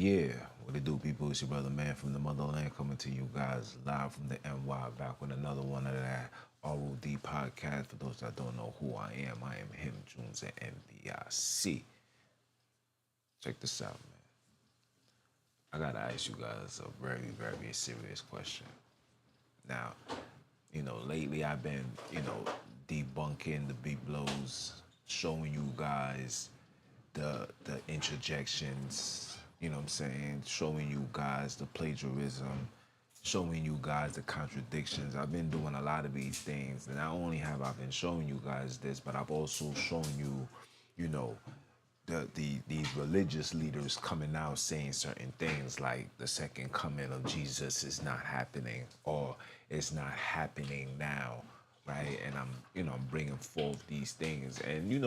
Yeah, what it do, people? It's your brother, man, from the motherland, coming to you guys live from the NY, back with another one of that ROD podcast. For those that don't know who I am him, Junes, and MVIC. Check this out, man. I gotta ask you guys a very, very serious question. Now, lately I've been, debunking the big blows, showing you guys the interjections, what I'm saying, showing you guys the plagiarism, showing you guys the contradictions. I've been doing a lot of these things, and not only have I been showing you guys this, but I've also shown you, you know, these religious leaders coming out saying certain things like the second coming of Jesus is not happening or it's not happening now, right? And I'm bringing forth these things, and you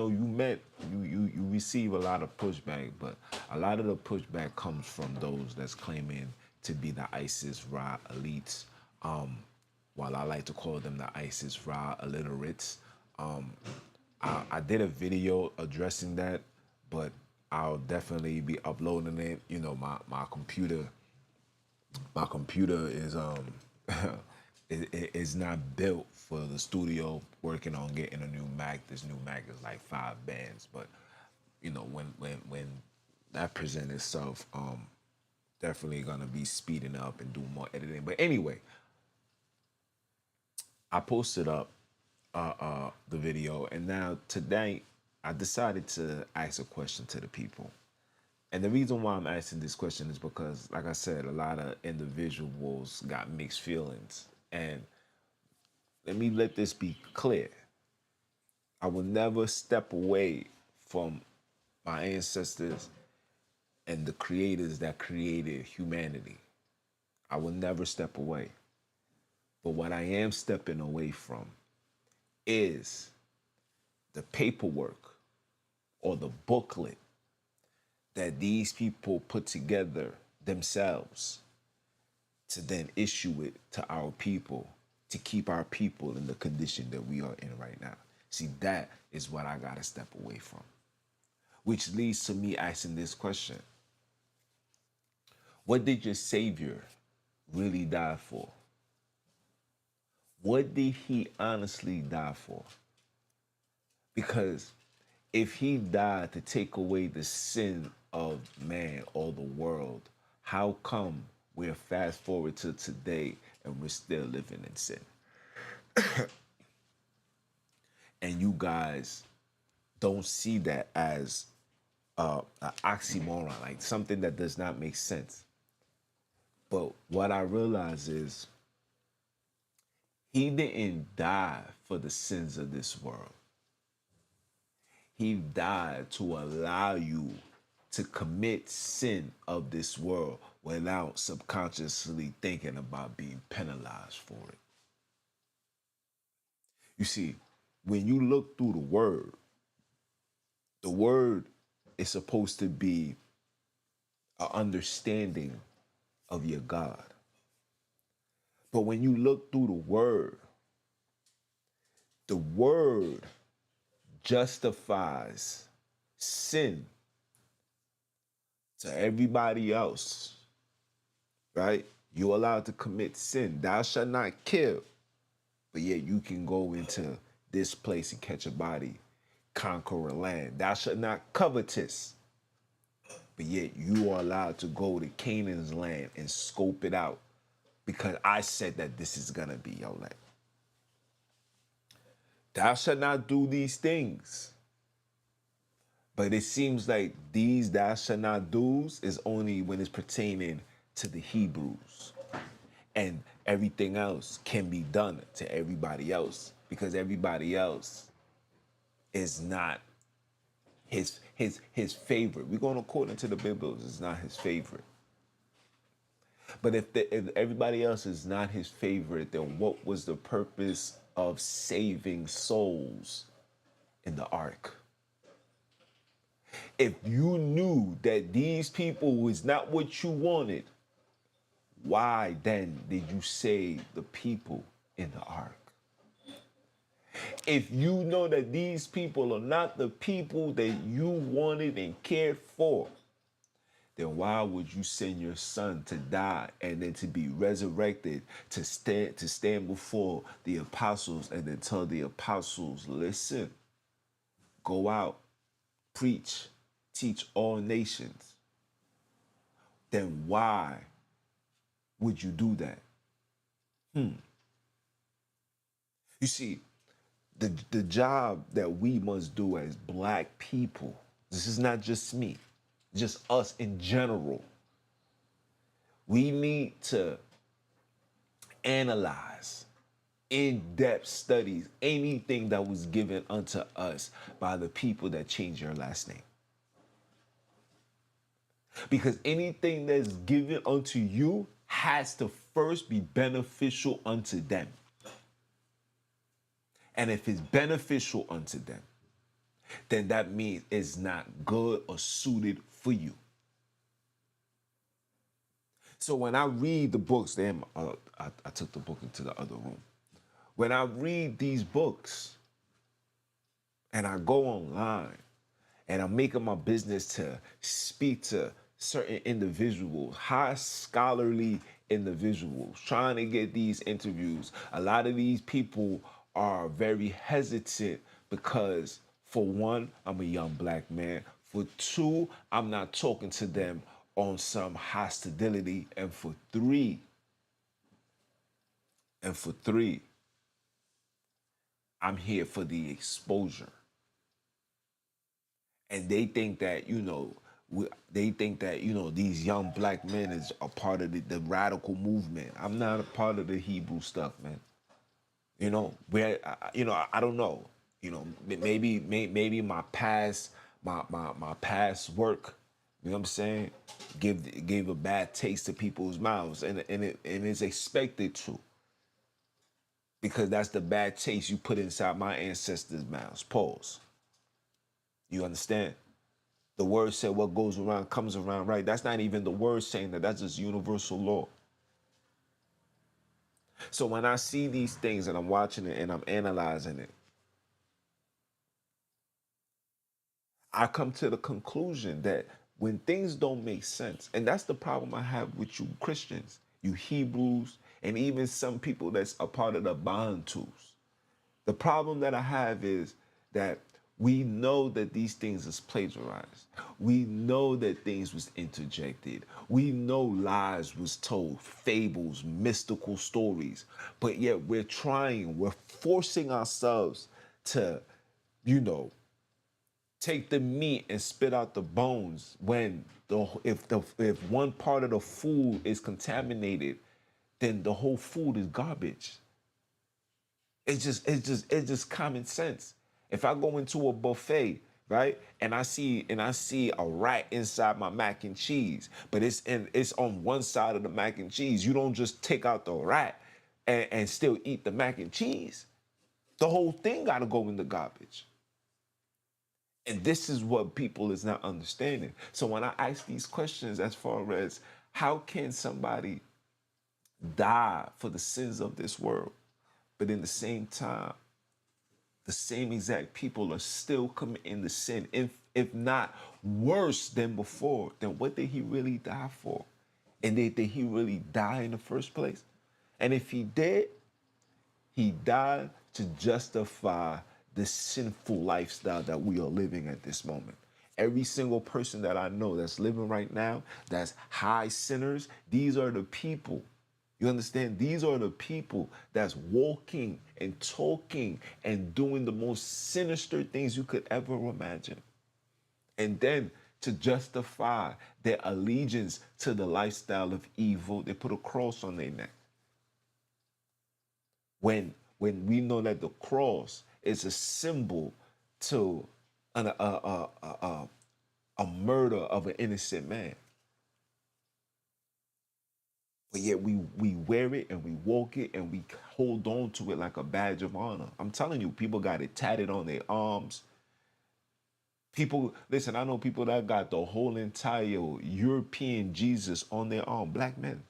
receive a lot of pushback, but a lot of the pushback comes from those that's claiming to be the ISIS Ra elites. While I like to call them the ISIS Ra illiterates. I did a video addressing that, but I'll definitely be uploading it. My computer is is not built for the studio. Working on getting a new Mac. This new Mac is like 5 bands, but when that presents itself, definitely gonna be speeding up and doing more editing. But anyway, I posted up the video, and now today I decided to ask a question to the people. And the reason why I'm asking this question is because, like I said, a lot of individuals got mixed feelings. And let this be clear. I will never step away from my ancestors and the creators that created humanity. I will never step away. But what I am stepping away from is the paperwork or the booklet that these people put together themselves to then issue it to our people to keep our people in the condition that we are in right now. See, that is what I gotta step away from. Which leads to me asking this question. What did your Savior really die for? What did he honestly die for? Because if he died to take away the sin of man or the world, how come we're fast forward to today and we're still living in sin? And you guys don't see that as an oxymoron, like something that does not make sense. But what I realize is he didn't die for the sins of this world. He died to allow you to commit sin of this world without subconsciously thinking about being penalized for it. You see, when you look through the word is supposed to be an understanding of your God. But when you look through the word justifies sin to everybody else, right? You're allowed to commit sin. Thou shalt not kill, but yet you can go into this place and catch a body, conquer a land. Thou shalt not covetous, but yet you are allowed to go to Canaan's land and scope it out because I said that this is gonna be your land. Thou shalt not do these things. But it seems like these thou shalt not do's is only when it's pertaining to the Hebrews. And everything else can be done to everybody else because everybody else is not his favorite. We're going according to the Bible, it's not his favorite. But if everybody else is not his favorite, then what was the purpose of saving souls in the ark? If you knew that these people was not what you wanted, why then did you save the people in the ark? If you know that these people are not the people that you wanted and cared for, then why would you send your son to die and then to be resurrected to stand before the apostles and then tell the apostles, listen, go out, preach, teach all nations? Then why would you do that? You see, the job that we must do as black people, this is not just me, just us in general. We need to analyze in-depth studies anything that was given unto us by the people that changed your last name. Because anything that's given unto you has to first be beneficial unto them. And if it's beneficial unto them, then that means it's not good or suited for you. So when I read the books, I took the book into the other room. When I read these books and I go online and I'm making my business to speak to certain individuals, high scholarly individuals, trying to get these interviews, a lot of these people are very hesitant because, for one, I'm a young black man. For two, I'm not talking to them on some hostility. And for three, I'm here for the exposure. And they think that, these young black men is a part of the radical movement. I'm not a part of the Hebrew stuff, man. I don't know. Maybe my past, my past work, you know what I'm saying, gave a bad taste to people's mouths, and it's expected to, because that's the bad taste you put inside my ancestors' mouths. Pause. You understand? The word said what goes around comes around, right? That's not even the word saying that. That's just universal law. So when I see these things and I'm watching it and I'm analyzing it, I come to the conclusion that when things don't make sense, and that's the problem I have with you Christians, you Hebrews, and even some people that's a part of the Bantus. The problem that I have is that we know that these things is plagiarized. We know that things was interjected. We know lies was told, fables, mystical stories. But yet we're forcing ourselves to, take the meat and spit out the bones when if one part of the food is contaminated, then the whole food is garbage. It's just common sense. If I go into a buffet, right, and I see a rat inside my mac and cheese, but it's on one side of the mac and cheese, you don't just take out the rat and still eat the mac and cheese. The whole thing gotta go in the garbage. And this is what people is not understanding. So when I ask these questions as far as how can somebody die for the sins of this world, but in the same time, the same exact people are still committing the sin, if not worse than before, then what did he really die for? And did he really die in the first place? And if he did, he died to justify the sinful lifestyle that we are living at this moment. Every single person that I know that's living right now, that's high sinners, these are the people. You understand? These are the people that's walking and talking and doing the most sinister things you could ever imagine. And then to justify their allegiance to the lifestyle of evil, they put a cross on their neck. When we know that the cross is a symbol to a murder of an innocent man. But yet we wear it and we walk it and we hold on to it like a badge of honor. I'm telling you, people got it tatted on their arms. People, listen, I know people that got the whole entire European Jesus on their arm, black men.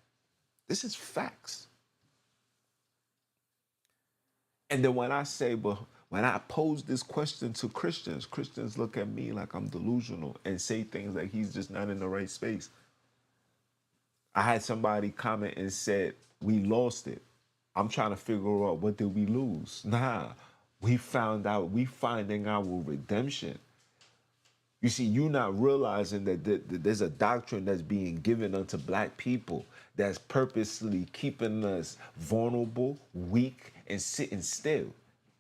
This is facts. And then when I say, but When I pose this question to Christians, Christians look at me like I'm delusional and say things like he's just not in the right space. I had somebody comment and said, we lost it. I'm trying to figure out, what did we lose? Nah, we finding our redemption. You see, you not realizing that there's a doctrine that's being given unto black people that's purposely keeping us vulnerable, weak, and sitting still.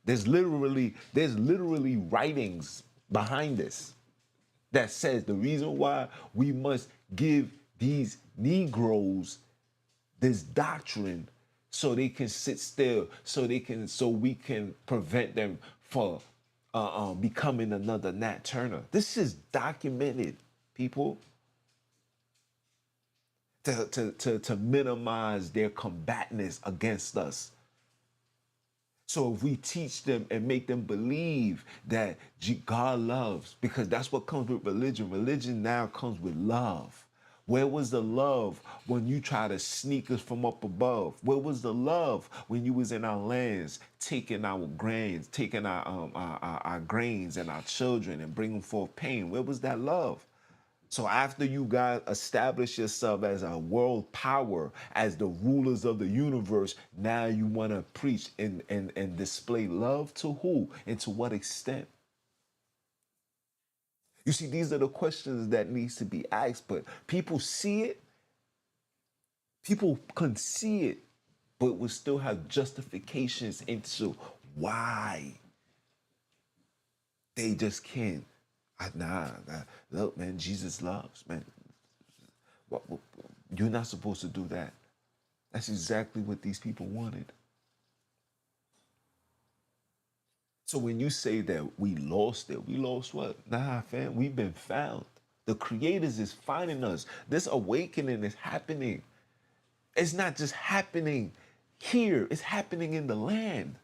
There's literally writings behind this that says the reason why we must give these Negroes this doctrine so they can sit still, so we can prevent them from becoming another Nat Turner. This is documented, people, to minimize their combatantness against us. So if we teach them and make them believe that God loves, because that's what comes with religion. Religion now comes with love. Where was the love when you try to sneak us from up above? Where was the love when you was in our lands, taking our grains, taking our grains and our children and bringing forth pain? Where was that love? So after you guys establish yourself as a world power, as the rulers of the universe, now you want to preach and display love to who and to what extent? You see, these are the questions that needs to be asked, but people see it, people can see it, but will still have justifications into why they just can't. Look, man, Jesus loves, man. You're not supposed to do that. That's exactly what these people wanted. So when you say that we lost it, we lost what? Nah, fam, we've been found. The creators is finding us. This awakening is happening. It's not just happening here, it's happening in the land.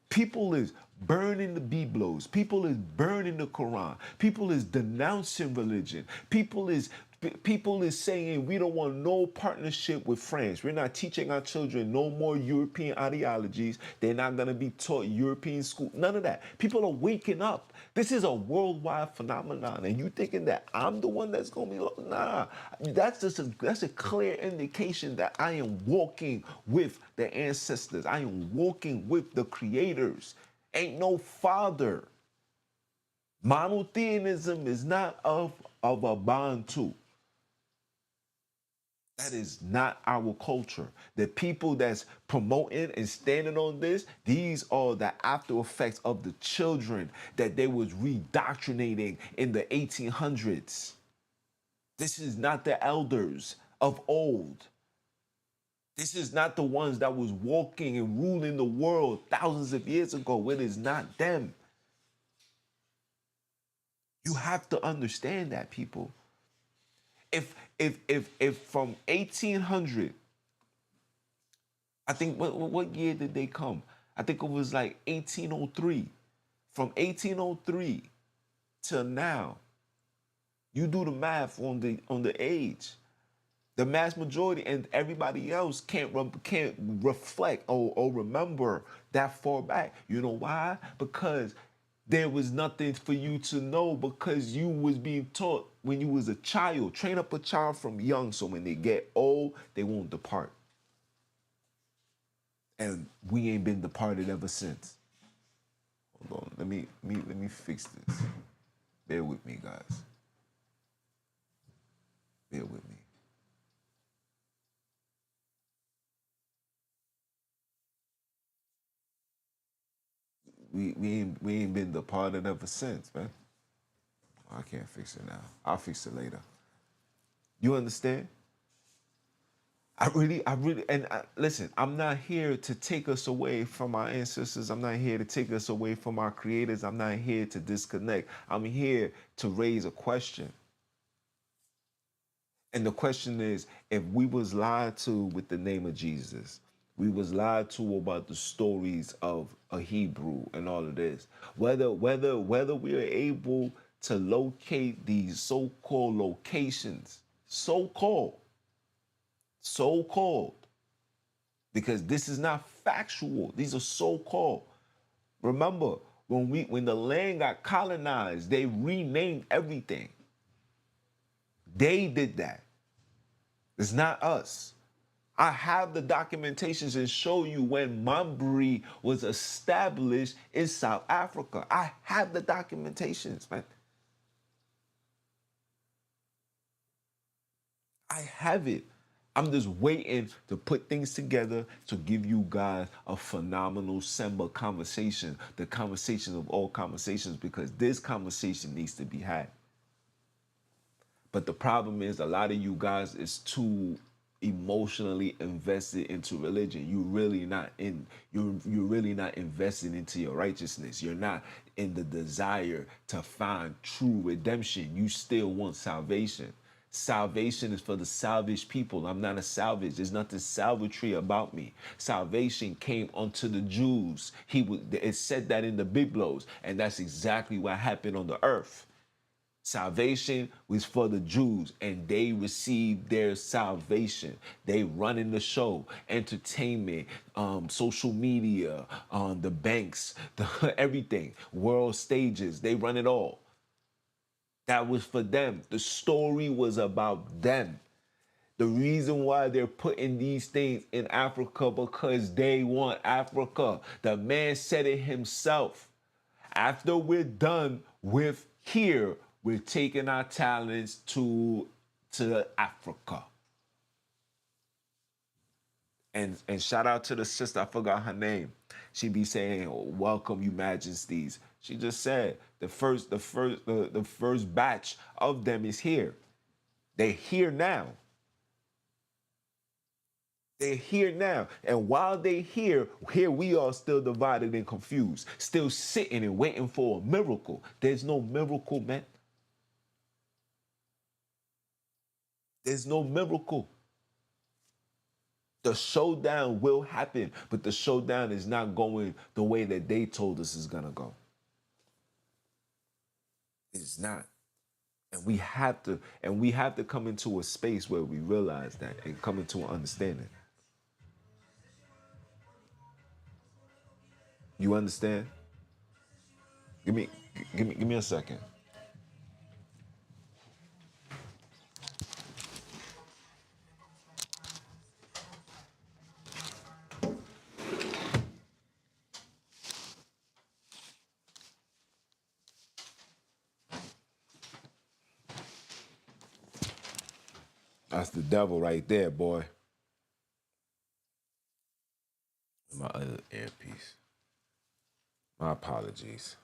People is burning the Biblos. People is burning the Quran. People is denouncing religion. People is saying we don't want no partnership with France. We're not teaching our children no more European ideologies. They're not going to be taught European school. None of that. People are waking up. This is a worldwide phenomenon. And you thinking that I'm the one that's going to be lost? Nah, that's a clear indication that I am walking with the ancestors. I am walking with the creators. Ain't no father. Monotheism is not of a Bantu. That is not our culture. The people that's promoting and standing on this, these are the after effects of the children that they was redoctrinating in the 1800s. This is not the elders of old. This is not the ones that was walking and ruling the world thousands of years ago. It is not them. You have to understand that, people. If from 1800, I think what year did they come? I think it was like 1803. From 1803 till now, you do the math on the age. The mass majority and everybody else can't reflect or remember that far back. You know why? Because there was nothing for you to know, because you was being taught when you was a child. Train up a child from young so when they get old, they won't depart. And we ain't been departed ever since. Hold on, let me fix this. Bear with me, guys. Bear with me. We ain't been departed ever since, man. I can't fix it now. I'll fix it later. You understand? Listen, I'm not here to take us away from our ancestors. I'm not here to take us away from our creators. I'm not here to disconnect. I'm here to raise a question. And the question is, if we was lied to with the name of Jesus, we was lied to about the stories of a Hebrew and all of this, whether we are able to locate these so-called locations, so-called, because this is not factual. These are so-called, Remember, when the land got colonized, they renamed everything. They did that. It's not us. I have the documentations and show you when Mambri was established in South Africa. I have the documentations, man. I have it. I'm just waiting to put things together to give you guys a phenomenal Semba conversation, the conversation of all conversations, because this conversation needs to be had. But the problem is a lot of you guys is too emotionally invested into religion. You're really not invested into your righteousness. You're not in the desire to find true redemption. You still want salvation. Salvation is for the salvaged people. I'm not a salvage. There's nothing salvatory about me. Salvation came unto the Jews. It said that in the big blows, and that's exactly what happened on the earth. Salvation was for the Jews, and they received their salvation. They running the show, entertainment, social media, the banks, everything, world stages. They run it all. That was for them. The story was about them. The reason why they're putting these things in Africa, because they want Africa. The man said it himself. After we're done with here, we're taking our talents to Africa. And shout out to the sister, I forgot her name. She be saying, "Welcome, you majesties." She just said the first batch of them is here. They're here now. They're here now. And while they're here we are still divided and confused, still sitting and waiting for a miracle. There's no miracle, man. There's no miracle. The showdown will happen, but the showdown is not going the way that they told us it's gonna go. It's not. And we have to come into a space where we realize that and come into an understanding. You understand? Give me a second. That's the devil right there, boy. My other earpiece. My apologies.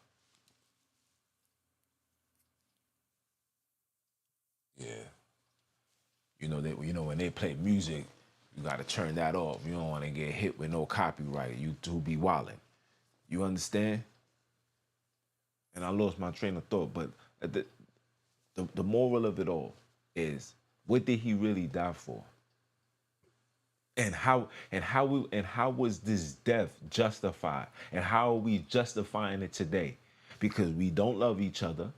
Yeah. When they play music, you gotta turn that off. You don't wanna get hit with no copyright. You do be wildin'. You understand? And I lost my train of thought, but the moral of it all is, what did he really die for? And how was this death justified? And how are we justifying it today? Because we don't love each other.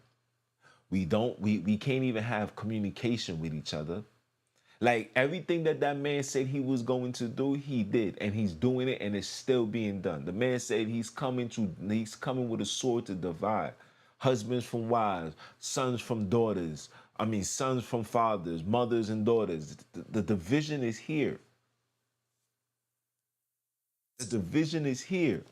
We can't even have communication with each other. Like, everything that man said he was going to do, he did, and he's doing it, and it's still being done. The man said he's coming with a sword to divide husbands from wives, sons from daughters. I mean, sons from fathers, mothers and daughters. The division is here. The division is here.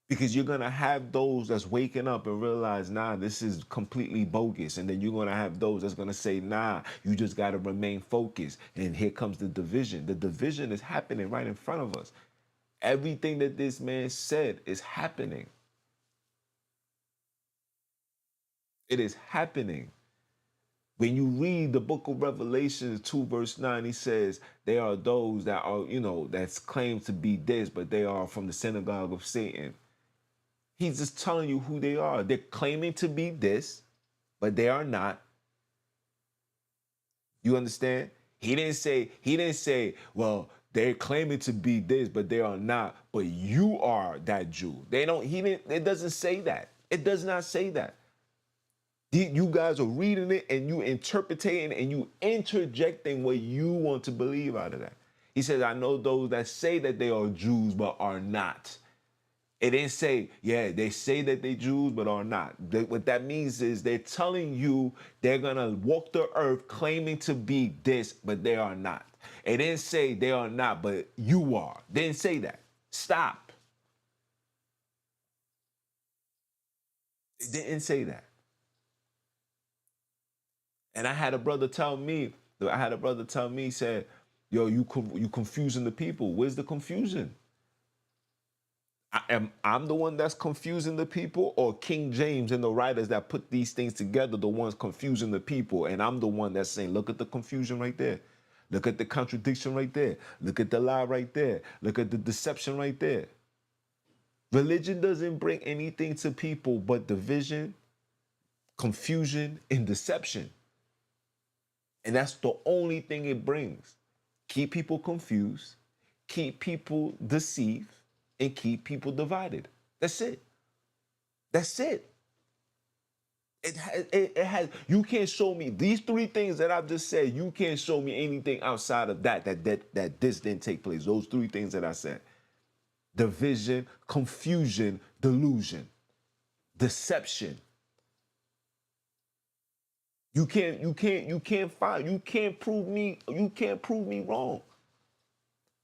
Because you're going to have those that's waking up and realize, nah, this is completely bogus. And then you're going to have those that's going to say, nah, you just got to remain focused. And here comes the division. The division is happening right in front of us. Everything that this man said is happening. It is happening. When you read the book of Revelation 2 verse 9, he says, there are those that are, that's claimed to be this, but they are from the synagogue of Satan. He's just telling you who they are. They're claiming to be this, but they are not. You understand? He didn't say, well, they're claiming to be this, but they are not, but you are that Jew. It doesn't say that. It does not say that. You guys are reading it and you interpreting and you interjecting what you want to believe out of that. He says, I know those that say that they are Jews but are not. It didn't say, yeah, they say that they Jews, but are not. What that means is they're telling you they're going to walk the earth claiming to be this, but they are not. It didn't say they are not, but you are. They didn't say that. Stop. It didn't say that. And said, yo, you confusing the people. Where's the confusion? I'm the one that's confusing the people, or King James and the writers that put these things together, the ones confusing the people, and I'm the one that's saying, look at the confusion right there. Look at the contradiction right there. Look at the lie right there. Look at the deception right there. Religion doesn't bring anything to people but division, confusion, and deception. And that's the only thing it brings. Keep people confused, keep people deceived, and keep people divided. That's it. That's it. It has. You can't show me these three things that I've just said. You can't show me anything outside of that this didn't take place. Those three things that I said: division, confusion, delusion, deception. You can't prove me wrong.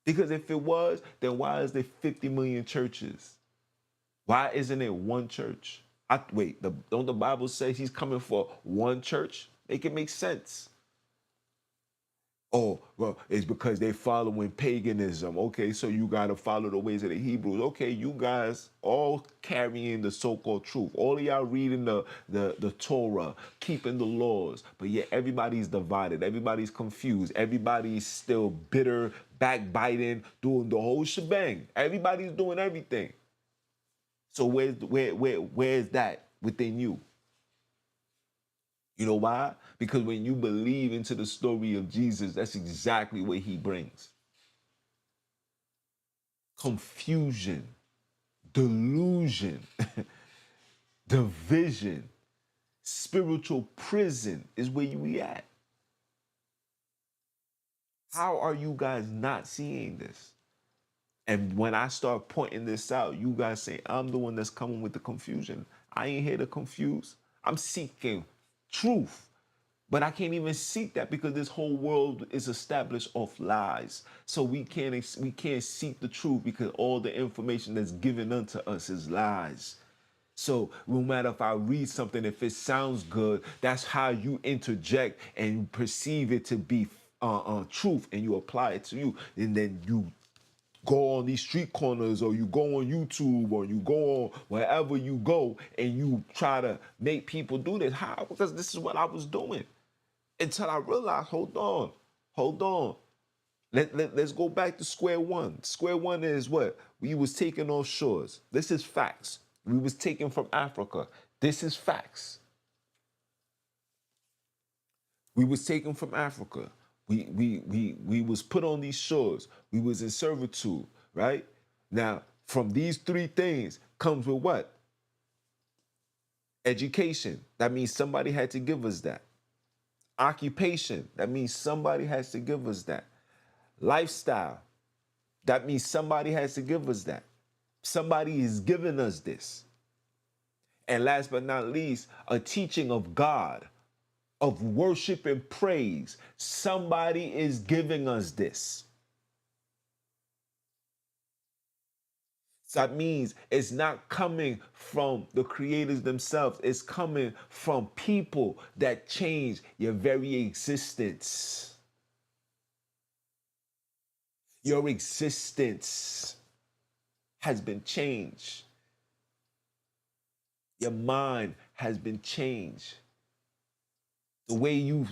Because if it was, then why is there 50 million churches? Why isn't it one church? Don't the Bible say he's coming for one church? Make it make sense. Oh, well, it's because they're following paganism. Okay, so you got to follow the ways of the Hebrews. Okay, you guys all carrying the so-called truth. All of y'all reading the Torah, keeping the laws. But yet everybody's divided. Everybody's confused. Everybody's still bitter, backbiting, doing the whole shebang. Everybody's doing everything. So where's that within you? You know why? Because when you believe into the story of Jesus, that's exactly what he brings. Confusion, delusion, division, spiritual prison is where you at. How are you guys not seeing this? And when I start pointing this out, you guys say, I'm the one that's coming with the confusion. I ain't here to confuse. I'm seeking truth. But I can't even seek that because this whole world is established off lies. So we can't seek the truth because all the information that's given unto us is lies. So no matter if I read something, if it sounds good, that's how you interject and perceive it to be truth, and you apply it to you. And then you go on these street corners, or you go on YouTube, or you go on wherever you go, and you try to make people do this. How? Because this is what I was doing. Until I realized, hold on. Let's go back to square one. Square one is what? We was taken off shores. This is facts. We was taken from Africa. This is facts. We was taken from Africa. We was put on these shores. We was in servitude, right? Now, from these three things comes with what? Education. That means somebody had to give us that. Occupation, that means somebody has to give us that. Lifestyle, that means somebody has to give us that. Somebody is giving us this. And last but not least, a teaching of God, of worship and praise. Somebody is giving us this. So that means it's not coming from the creators themselves. It's coming from people that change your very existence. Your existence has been changed. Your mind has been changed. The way you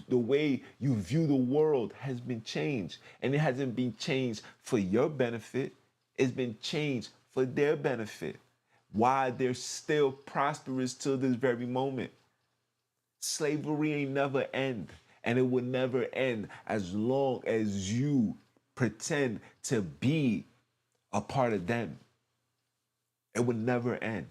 view the world has been changed. And it hasn't been changed for your benefit. It's been changed for their benefit. Why they're still prosperous till this very moment. Slavery ain't never end, and it will never end as long as you pretend to be a part of them. It will never end.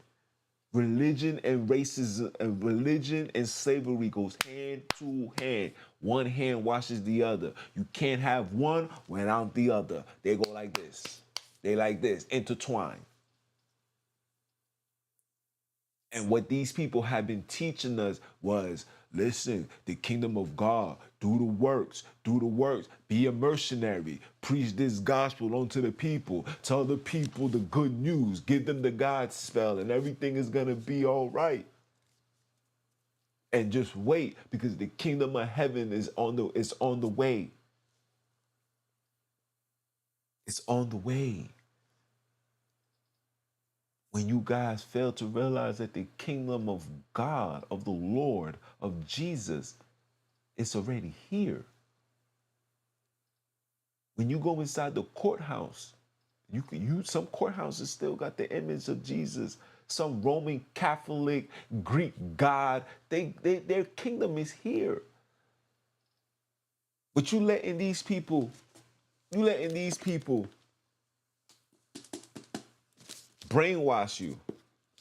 Religion and racism, and religion and slavery goes hand to hand. One hand washes the other. You can't have one without the other. They go like this. They like this, intertwined. And what these people have been teaching us was, listen, the kingdom of God, do the works, be a mercenary, preach this gospel unto the people, tell the people the good news, give them the gospel, and everything is gonna be all right. And just wait, because the kingdom of heaven is on the way. It's on the way. When you guys fail to realize that the kingdom of God, of the Lord, of Jesus, it's already here. When you go inside the courthouse, some courthouses still got the image of Jesus. Some Roman Catholic, Greek God, their kingdom is here. But you letting these people brainwash you.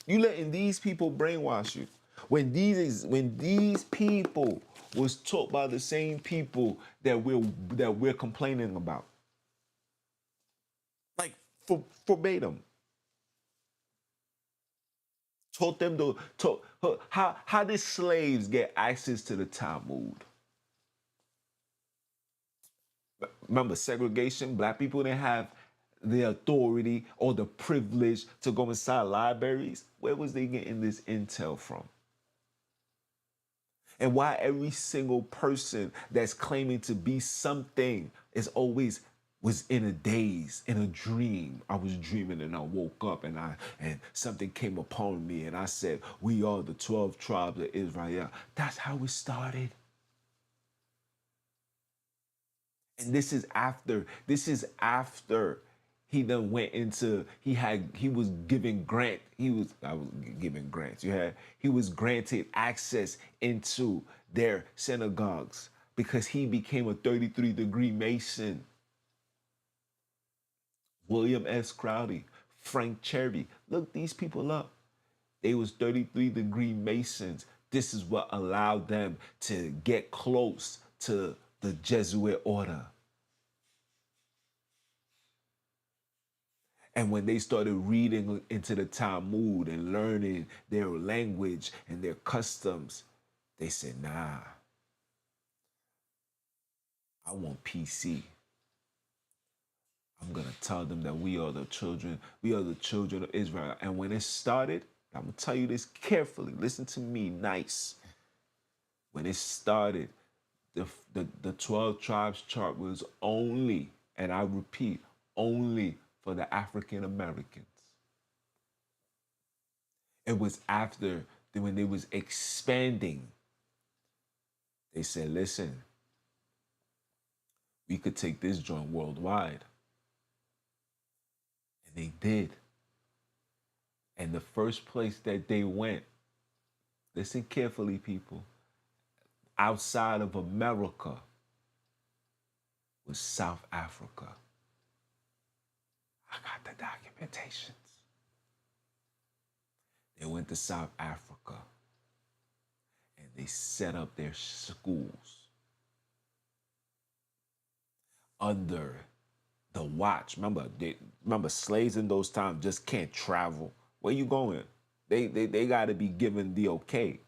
You letting these people brainwash you. When these people was taught by the same people that we're complaining about. Like verbatim. Taught them how did slaves get access to the Talmud? Remember segregation, black people didn't have the authority or the privilege to go inside libraries. Where was they getting this intel from? And why every single person that's claiming to be something is always was in a daze, in a dream. I was dreaming and I woke up and something came upon me and I said, we are the 12 tribes of Israel. That's how it started. And this is after he then went into he was giving grant I was giving grants he was granted access into their synagogues because he became a 33-degree Mason. William S. Crowdy, Frank Cherry, look these people up. They was 33-degree Masons. This is what allowed them to get close to the Jesuit order. And when they started reading into the Talmud and learning their language and their customs, they said, nah, I want PC. I'm going to tell them that we are the children of Israel. And when it started, I'm going to tell you this carefully. Listen to me nice. When it started, the 12 tribes chart was only, and I repeat, only for the African Americans. It was after when they was expanding, they said, listen, we could take this joint worldwide. And they did. And the first place that they went, listen carefully, people, outside of America was South Africa. I got the documentations. They went to South Africa and they set up their schools under the watch. Remember slaves in those times just can't travel. Where you going? They got to be given the okay,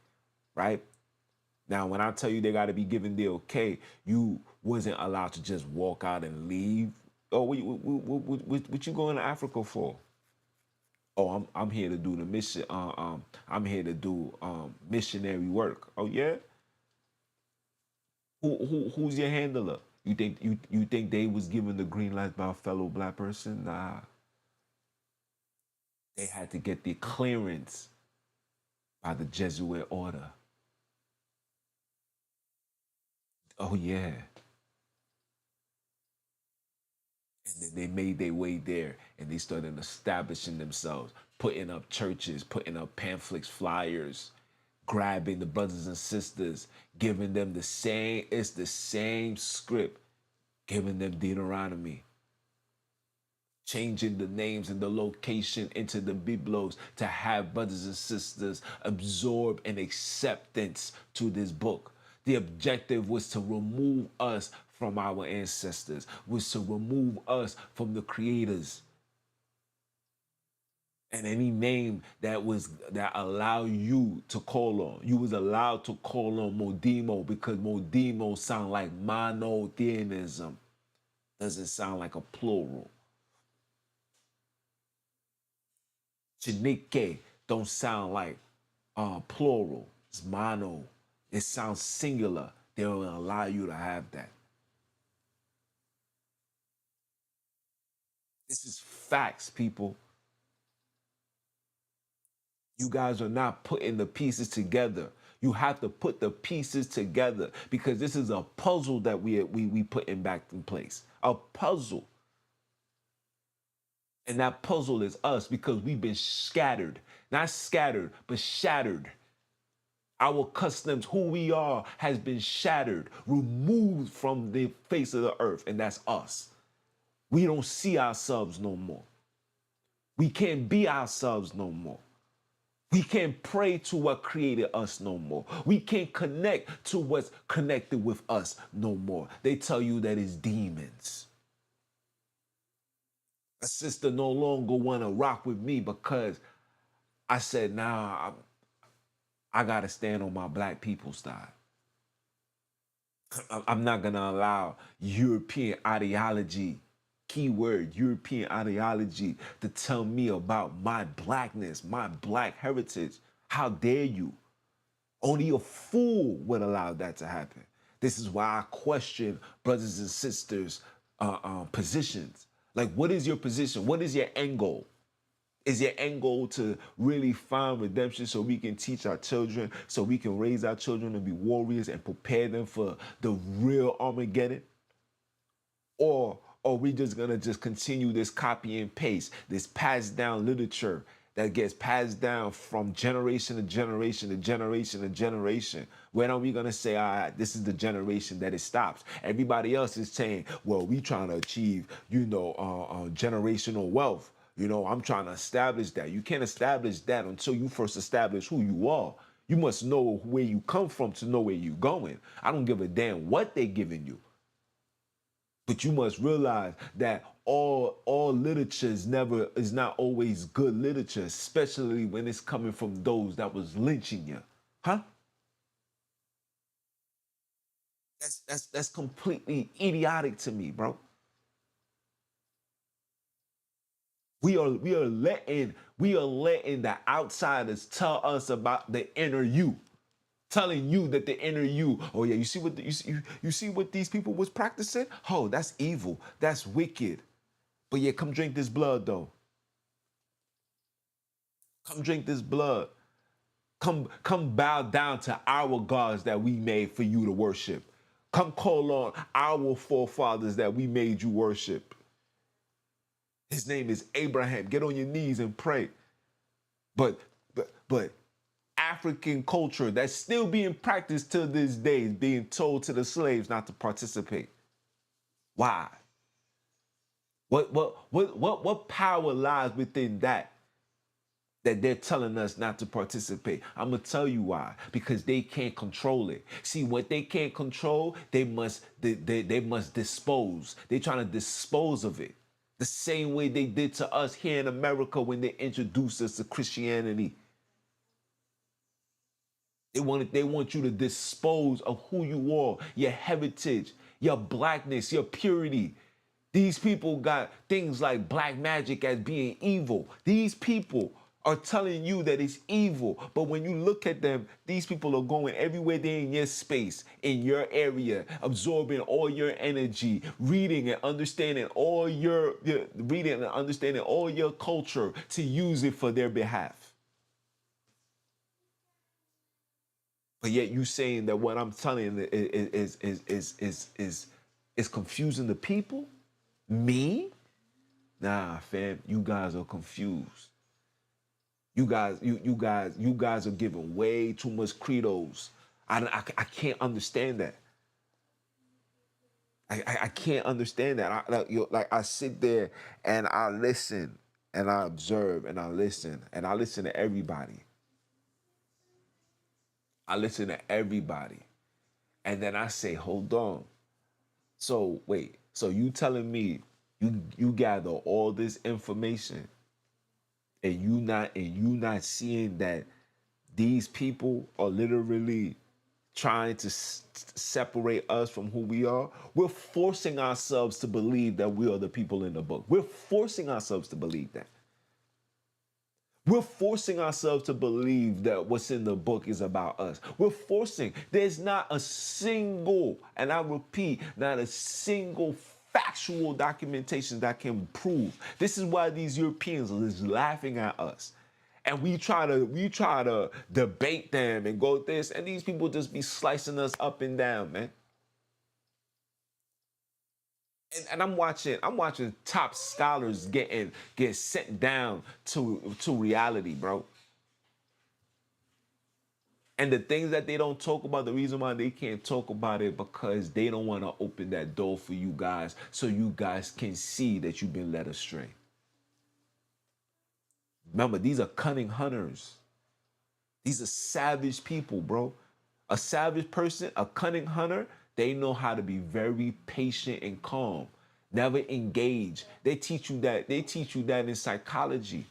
right? Now, when I tell you they got to be given the okay, you wasn't allowed to just walk out and leave. Oh, what you going to Africa for? Oh, I'm here to do the mission. I'm here to do missionary work. Oh yeah. Who's your handler? You think they was given the green light by a fellow black person? Nah. They had to get the clearance by the Jesuit order. Oh yeah. And then they made their way there and they started establishing themselves, putting up churches, putting up pamphlets, flyers, grabbing the brothers and sisters, giving them it's the same script, giving them Deuteronomy, changing the names and the location into the Biblos to have brothers and sisters absorb an acceptance to this book. The objective was to remove us from our ancestors, was to remove us from the creators. And any name that allow you to call on. You was allowed to call on Modimo because Modimo sound like monotheism. Doesn't sound like a plural. Chinike don't sound like plural. It's mono. It sounds singular. They don't allow you to have that. This is facts, people. You guys are not putting the pieces together. You have to put the pieces together because this is a puzzle that we putting back in place. A puzzle. And that puzzle is us because we've been scattered. Not scattered, but shattered. Our customs, who we are, has been shattered, removed from the face of the earth, and that's us. We don't see ourselves no more. We can't be ourselves no more. We can't pray to what created us no more. We can't connect to what's connected with us no more. They tell you that it's demons. A sister no longer want to rock with me because I said, nah, I got to stand on my black people side. I'm not going to allow European ideology, keyword European ideology, to tell me about my blackness, my black heritage. How dare you? Only a fool would allow that to happen. This is why I question brothers and sisters' positions. Like, what is your position? What is your end goal? Is your end goal to really find redemption so we can teach our children, so we can raise our children to be warriors and prepare them for the real Armageddon? Or are we just gonna just continue this copy and paste, this passed down literature that gets passed down from generation to generation to generation to generation? When are we gonna say, all right, this is the generation that it stops? Everybody else is saying, well, we trying to achieve, generational wealth. I'm trying to establish that. You can't establish that until you first establish who you are. You must know where you come from to know where you're going. I don't give a damn what they're giving you. But you must realize that all literature is not always good literature, especially when it's coming from those that was lynching you. Huh? That's completely idiotic to me, bro. We are letting the outsiders tell us about the inner you, telling you that the inner you. Oh yeah, you see what these people was practicing? Oh, that's evil. That's wicked. But yeah, come drink this blood though. Come drink this blood. Come bow down to our gods that we made for you to worship. Come call on our forefathers that we made you worship. His name is Abraham. Get on your knees and pray. But African culture that's still being practiced to this day is being told to the slaves not to participate. Why? What power lies within that they're telling us not to participate? I'm gonna tell you why. Because they can't control it. See, what they can't control, they must dispose. They're trying to dispose of it. The same way they did to us here in America when they introduced us to Christianity. They want you to dispose of who you are, your heritage, your blackness, your purity. These people got things like black magic as being evil. These people are telling you that it's evil. But when you look at them, these people are going everywhere they're in your space, in your area, absorbing all your energy, reading and understanding all your culture to use it for their behalf. But yet you saying that what I'm telling is confusing the people? Me? Nah, fam, you guys are confused. You guys are giving way too much credos. I can't understand that. I can't understand that. I sit there and I listen and I observe and I listen to everybody. I listen to everybody. And then I say, hold on. So wait, so you telling me you gather all this information and you not seeing that these people are literally trying to separate us from who we are. We're forcing ourselves to believe that we are the people in the book. We're forcing ourselves to believe that. We're forcing ourselves to believe that what's in the book is about us. We're forcing. There's not a single, and I repeat, not a single factual documentation that can prove. This is why these Europeans are just laughing at us. And we try to debate them and go this, and these people just be slicing us up and down, man. And I'm watching top scholars get sent down to reality, bro. And the things that they don't talk about, the reason why they can't talk about it, because they don't want to open that door for you guys so you guys can see that you've been led astray. Remember, these are cunning hunters. These are savage people, bro. A savage person, a cunning hunter, they know how to be very patient and calm. Never engage. They teach you that in psychology.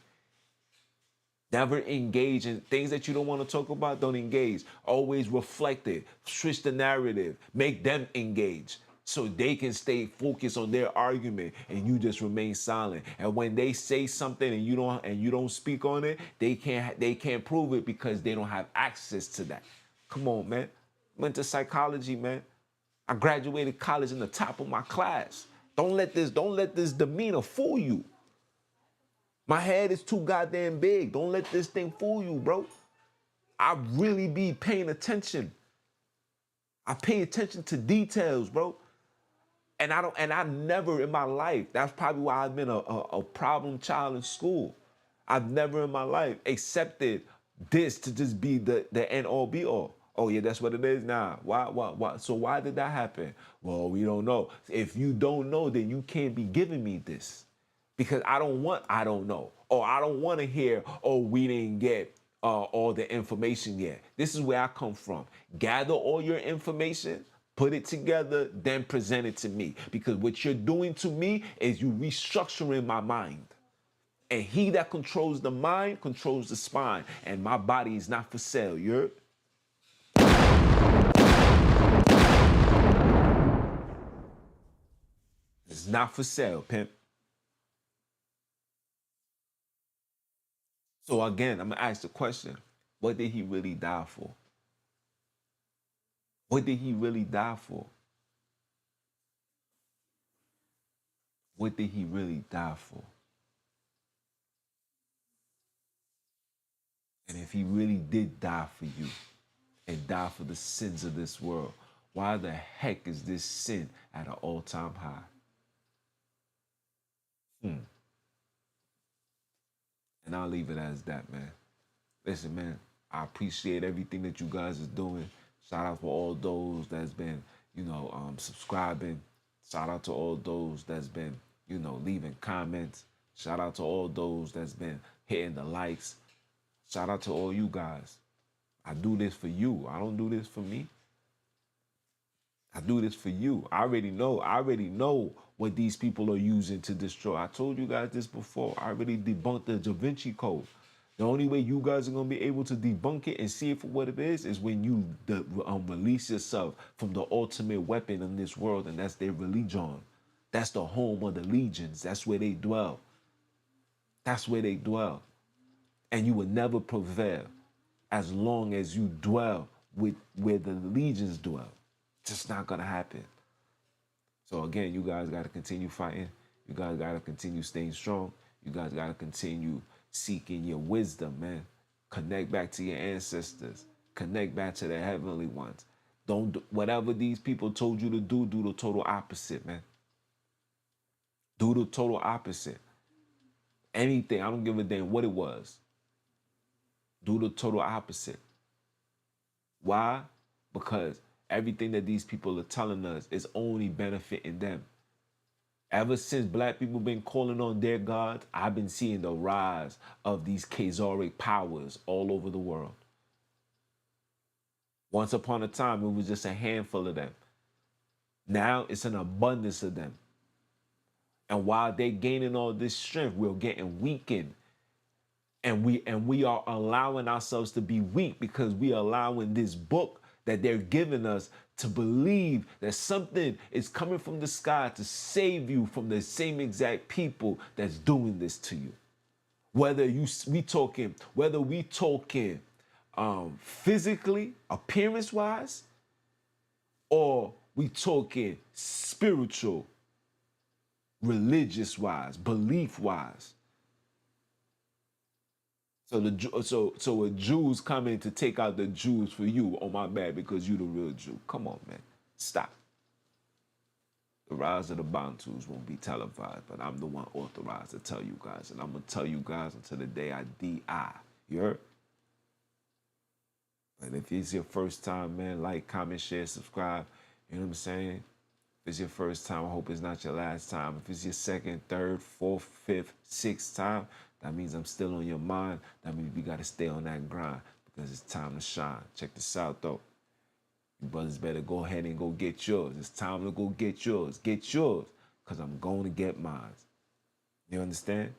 Never engage in things that you don't want to talk about. Don't engage. Always reflect it. Switch the narrative. Make them engage so they can stay focused on their argument and you just remain silent. And when they say something and you don't speak on it, they can't prove it because they don't have access to that. Come on, man. Went to psychology, man. I graduated college in the top of my class. Don't let this demeanor fool you. My head is too goddamn big. Don't let this thing fool you, bro. I really be paying attention. I pay attention to details, bro. And I never in my life, that's probably why I've been a problem child in school. I've never in my life accepted this to just be the end all be all. Oh yeah, that's what it is now. Why? So why did that happen? Well, we don't know. If you don't know, then you can't be giving me this. Because I don't know. Or I don't want to hear, oh, we didn't get all the information yet. This is where I come from. Gather all your information, put it together, then present it to me. Because what you're doing to me is you restructuring my mind. And he that controls the mind controls the spine. And my body is not for sale. It's not for sale, pimp. So again, I'm gonna ask the question: what did he really die for? What did he really die for? What did he really die for? And if he really did die for you and die for the sins of this world, why the heck is this sin at an all-time high? And I'll leave it as that, man. Listen, man, I appreciate everything that you guys is doing. Shout out for all those that's been, subscribing. Shout out to all those that's been, leaving comments. Shout out to all those that's been hitting the likes. Shout out to all you guys. I do this for you. I don't do this for me. I do this for you. I already know. I already know what these people are using to destroy. I told you guys this before. I already debunked the Da Vinci Code. The only way you guys are going to be able to debunk it and see it for what it is when you release yourself from the ultimate weapon in this world, and that's their religion. That's the home of the legions. That's where they dwell. That's where they dwell. And you will never prevail as long as you dwell with where the legions dwell. It's just not going to happen. So again, you guys got to continue fighting. You guys got to continue staying strong. You guys got to continue seeking your wisdom, man. Connect back to your ancestors. Connect back to the heavenly ones. Don't do, whatever these people told you to do the total opposite, man. Do the total opposite. Anything, I don't give a damn what it was. Do the total opposite. Why? Because everything that these people are telling us is only benefiting them. Ever since black people been calling on their gods, I've been seeing the rise of these Khazaric powers all over the world. Once upon a time, it was just a handful of them. Now it's an abundance of them. And while they're gaining all this strength, we're getting weakened. And we are allowing ourselves to be weak because we are allowing this book that they're giving us to believe that something is coming from the sky to save you from the same exact people that's doing this to you. Whether we talking physically, appearance wise, or we talking spiritual, religious wise, belief wise. So a Jew's coming to take out the Jews for you. Oh my bad, because you the real Jew. Come on, man, stop. The rise of the Bantus won't be televised, but I'm the one authorized to tell you guys, and I'm gonna tell you guys until the day I die. You heard? And if it's your first time, man, like, comment, share, subscribe. You know what I'm saying? If it's your first time, I hope it's not your last time. If it's your second, third, fourth, fifth, sixth time, that means I'm still on your mind. That means we got to stay on that grind because it's time to shine. Check this out, though. You brothers better go ahead and go get yours. It's time to go get yours. Get yours, because I'm going to get mine. You understand?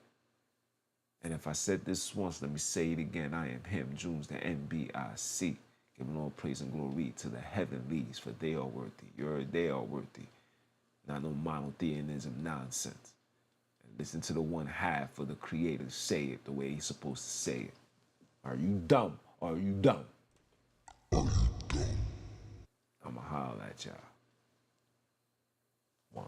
And if I said this once, let me say it again. I am him, Junes, the NBIC. Giving all praise and glory to the heavenlies, for they are worthy. They are worthy. Not no monotheism nonsense. And listen to the one half of the creator say it the way he's supposed to say it. Are you dumb? Are you dumb? I'ma holler at y'all. One.